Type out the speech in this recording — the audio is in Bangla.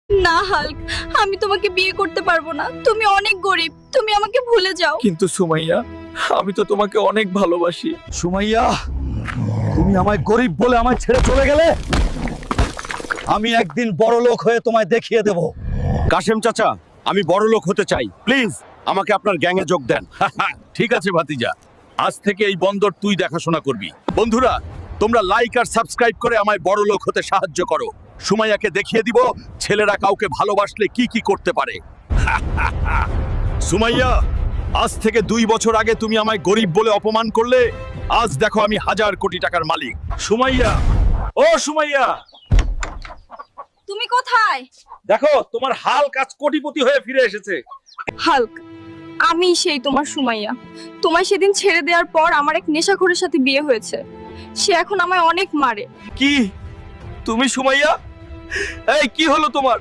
না হাল্ক, আমি তোমাকে বিয়ে করতে পারবো না। তুমি অনেক গরিব, তুমি আমাকে ভুলে যাও। কিন্তু সুমাইয়া, আমি তো তোমাকে অনেক ভালোবাসি। সুমাইয়া, তুমি আমায় গরিব বলে আমায় ছেড়ে চলে গেলে, আমি একদিন বড় লোক হয়ে তোমায় দেখিয়ে দেব। কাশেম চাচা, আমি বড় লোক হতে চাই, প্লিজ আমাকে আপনার গ্যাংয়ে যোগ দেন। ঠিক আছে ভাতিজা, আজ থেকে এই বন্দর তুই দেখাশোনা করবি। বন্ধুরা, তোমরা লাইক আর সাবস্ক্রাইব করে আমায় বড় লোক হতে সাহায্য করো। সুমাইয়াকে দেখিয়ে দিব ছেলেরা কাউকে ভালোবাসলে কি কি করতে পারে। সুমাইয়া, আজ থেকে 2 বছর আগে তুমি আমায় গরিব বলে অপমান করলে, আজ দেখো আমি 1000 কোটি টাকার মালিক। সুমাইয়া, ও সুমাইয়া, তুমি কোথায়? দেখো তোমার হাল্ক আজ কোটিপতি হয়ে ফিরে এসেছে। হাল্ক, আমি সেই তোমার সুমাইয়া। তোমায় সেদিন ছেড়ে দেওয়ার পর আমার এক নেশাখোরের সাথে বিয়ে হয়েছে। সে এখন আমায় অনেক মারে। কি? তুমি সুমাইয়া? এই কি হলো তোমার?